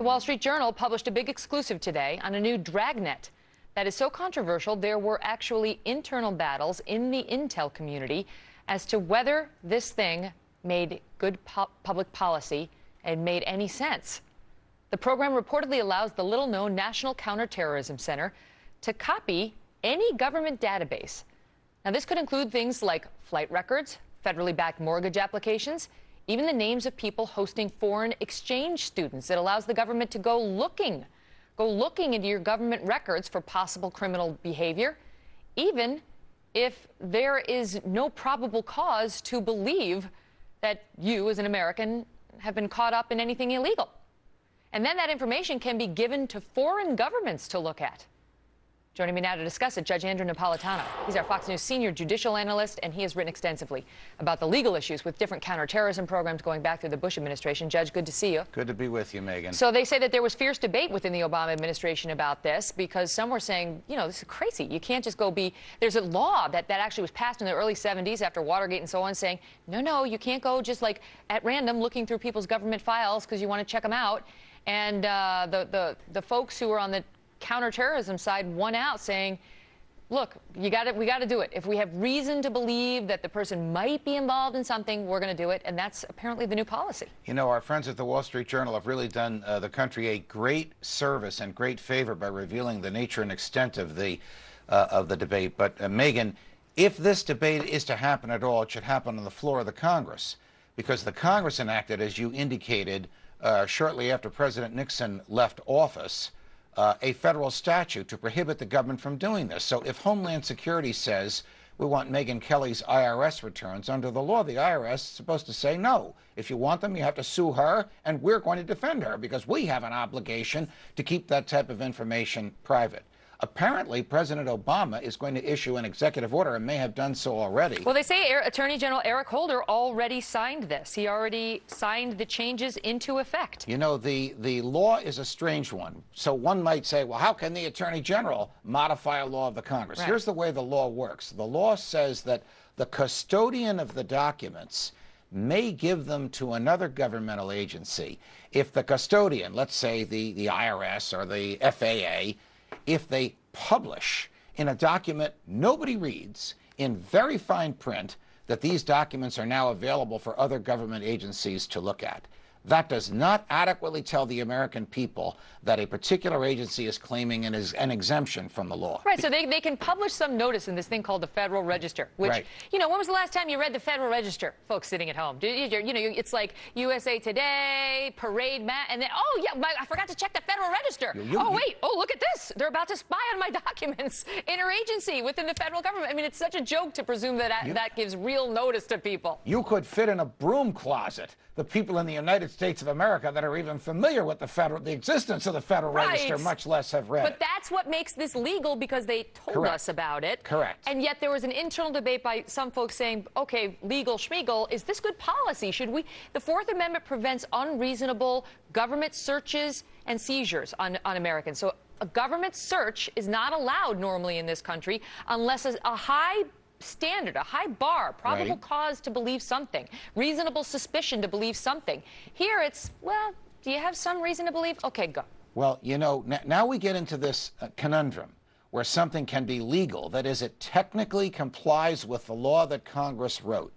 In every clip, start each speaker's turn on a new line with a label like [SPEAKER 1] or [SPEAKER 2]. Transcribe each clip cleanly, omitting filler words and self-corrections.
[SPEAKER 1] Wall Street Journal published a big exclusive today on a new dragnet that is so controversial there were actually internal battles in the intel community as to whether this thing made good public policy and made any sense. The program reportedly allows the little-known National Counterterrorism Center to copy any government database. Now, this could include things like flight records, federally backed mortgage applications, even the names of people hosting foreign exchange students. It allows the government to go looking into your government records for possible criminal behavior, even if there is no probable cause to believe that you, as an American, have been caught up in anything illegal. And then that information can be given to foreign governments to look at. Joining me now to discuss it, Judge Andrew Napolitano. He's our Fox News senior judicial analyst, and he has written extensively about the legal issues with different counterterrorism programs going back through the Bush administration. Judge, good to see you. Good to be with you, Megan. So they say that there was fierce debate within the Obama administration about this because some were saying, you know, this is crazy. You can't just go be... There's a law that actually was passed in the early 70s after Watergate and so on saying, no, you can't go just like at random looking through people's government files because you want to check them out. And the folks who were on the counterterrorism side won out saying, look, we got to do it. If we have reason to believe that the person might be involved in something, we're going to do it. And that's apparently the new policy.
[SPEAKER 2] You know, our friends at the Wall Street Journal have really done the country a great service and great favor by revealing the nature and extent of the debate. But Megan, if this debate is to happen at all, it should happen on the floor of the Congress, because the Congress enacted, as you indicated, shortly after President Nixon left office, a federal statute to prohibit the government from doing this. So if Homeland Security says we want Megyn Kelly's IRS returns, under the law, the IRS is supposed to say no. If you want them, you have to sue her, and we're going to defend her because we have an obligation to keep that type of information private. Apparently, President Obama is going to issue an executive order and may have done so already.
[SPEAKER 1] Well, they say Attorney General Eric Holder already signed this. He already signed the changes into effect.
[SPEAKER 2] You know, the law is a strange one. So one might say, well, how can the Attorney General modify a law of the Congress?
[SPEAKER 1] Right.
[SPEAKER 2] Here's the way the law works. The law says that the custodian of the documents may give them to another governmental agency if the custodian, let's say the IRS or the FAA, if they publish in a document nobody reads in very fine print that these documents are now available for other government agencies to look at. That does not adequately tell the American people that a particular agency is claiming an exemption from the law.
[SPEAKER 1] Right, so they can publish some notice in this thing called the Federal Register, which,
[SPEAKER 2] right.
[SPEAKER 1] You know, when was the last time you read the Federal Register, folks sitting at home? You know, it's like USA Today, Parade, and then, oh, yeah, I forgot to check the Federal Register. Wait, look at this. They're about to spy on my documents. Interagency within the federal government. I mean, it's such a joke to presume that that gives real notice to people.
[SPEAKER 2] You could fit in a broom closet the people in the United States of America that are even familiar with the existence of the Federal Register, much less have read it.
[SPEAKER 1] But that's what makes this legal, because they told us about it.
[SPEAKER 2] Correct.
[SPEAKER 1] And yet there was an internal debate by some folks saying, okay, legal schmiegel, is this good policy? Should we? The Fourth Amendment prevents unreasonable government searches and seizures on Americans. So a government search is not allowed normally in this country unless a high standard, a high bar, probable cause to believe something, reasonable suspicion to believe something. Here it's, well, do you have some reason to believe? Okay, go.
[SPEAKER 2] Well, you know, now we get into this conundrum where something can be legal, that is, it technically complies with the law that Congress wrote,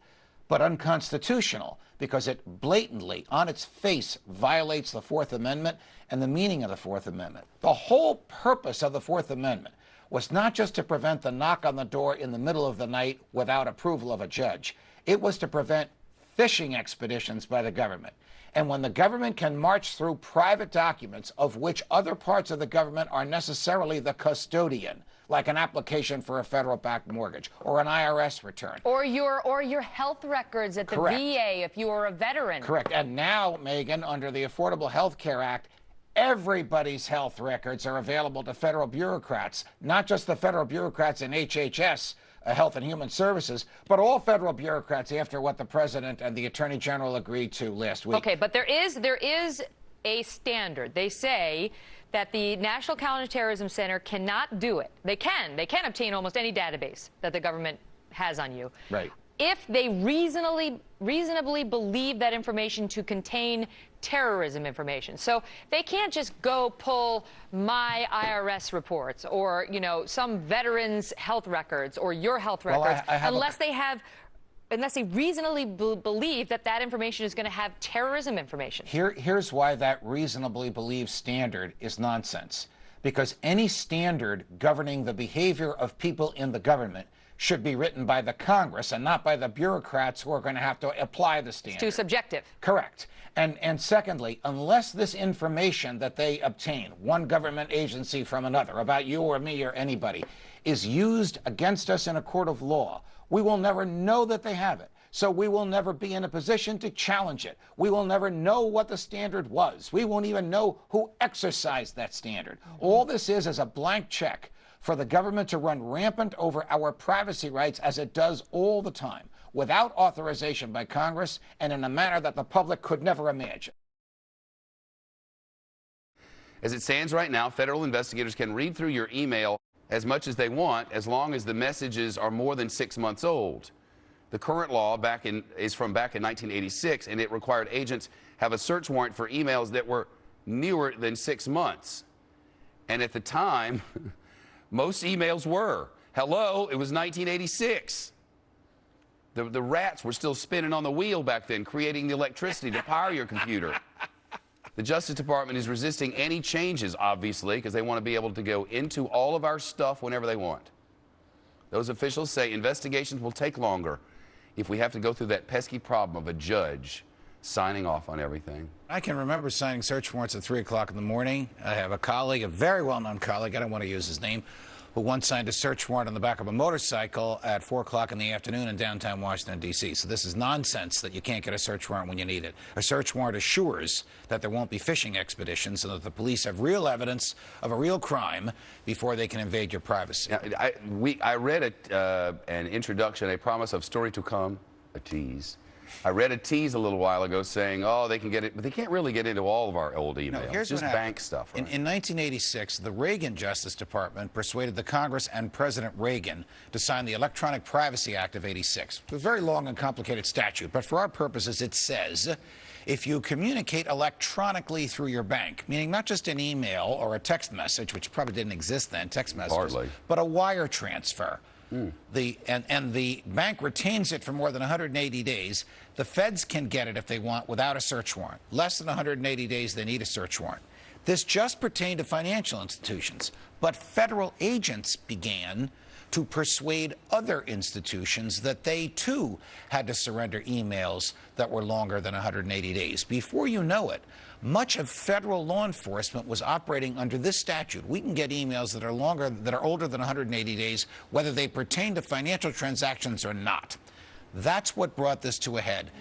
[SPEAKER 2] but unconstitutional because it blatantly, on its face, violates the Fourth Amendment and the meaning of the Fourth Amendment. The whole purpose of the Fourth Amendment was not just to prevent the knock on the door in the middle of the night without approval of a judge. It was to prevent fishing expeditions by the government. And when the government can march through private documents of which other parts of the government are necessarily the custodian, like an application for a federal-backed mortgage or an IRS return.
[SPEAKER 1] Or your health records at the VA if you are a veteran.
[SPEAKER 2] Correct. And now, Megan, under the Affordable Health Care Act, everybody's health records are available to federal bureaucrats, not just the federal bureaucrats in HHS, Health and Human Services, but all federal bureaucrats after what the President and the Attorney General agreed to last week.
[SPEAKER 1] Okay, but there is a standard. They say that the National Counterterrorism Center cannot do it. They can obtain almost any database that the government has on you.
[SPEAKER 2] Right.
[SPEAKER 1] if they reasonably believe that information to contain terrorism information. So they can't just go pull my IRS reports or, you know, some veteran's health records or your health records unless they reasonably believe that that information is going to have terrorism information.
[SPEAKER 2] Here's why that reasonably believed standard is nonsense. Because any standard governing the behavior of people in the government should be written by the Congress and not by the bureaucrats who are going to have to apply the standard.
[SPEAKER 1] It's too subjective.
[SPEAKER 2] Correct. And secondly, unless this information that they obtain, one government agency from another, about you or me or anybody, is used against us in a court of law, we will never know that they have it. So we will never be in a position to challenge it. We will never know what the standard was. We won't even know who exercised that standard. All this is a blank check for the government to run rampant over our privacy rights, as it does all the time, without authorization by Congress and in a manner that the public could never imagine.
[SPEAKER 3] As it stands right now, federal investigators can read through your email as much as they want, as long as the messages are more than 6 months old. The current law is from back in 1986, and it required agents have a search warrant for emails that were newer than 6 months. And at the time, most emails were. Hello, it was 1986. The rats were still spinning on the wheel back then, creating the electricity to power your computer. The Justice Department is resisting any changes, obviously, because they want to be able to go into all of our stuff whenever they want. Those officials say investigations will take longer if we have to go through that pesky problem of a judge signing off on everything.
[SPEAKER 2] I can remember signing search warrants at 3 o'clock in the morning. I have a colleague, a very well-known colleague, I don't want to use his name, who once signed a search warrant on the back of a motorcycle at 4 o'clock in the afternoon in downtown Washington, D.C. So this is nonsense that you can't get a search warrant when you need it. A search warrant assures that there won't be fishing expeditions and that the police have real evidence of a real crime before they can invade your privacy.
[SPEAKER 3] Now, I read an introduction, a promise of story to come, a tease. I read a tease a little while ago saying, oh, they can get it, but they can't really get into all of our old emails.
[SPEAKER 2] No, here's
[SPEAKER 3] just
[SPEAKER 2] what
[SPEAKER 3] bank stuff. Right?
[SPEAKER 2] In 1986, the Reagan Justice Department persuaded the Congress and President Reagan to sign the Electronic Privacy Act of '86. It's a very long and complicated statute, but for our purposes, it says if you communicate electronically through your bank, meaning not just an email or a text message, which probably didn't exist then, text messages, but a wire transfer, and the bank retains it for more than 180 days, the feds can get it if they want without a search warrant. Less than 180 days, they need a search warrant. This just pertained to financial institutions, but federal agents began to persuade other institutions that they, too, had to surrender emails that were longer than 180 days. Before you know it, much of federal law enforcement was operating under this statute. We can get emails that are older than 180 days, whether they pertain to financial transactions or not. That's what brought this to a head.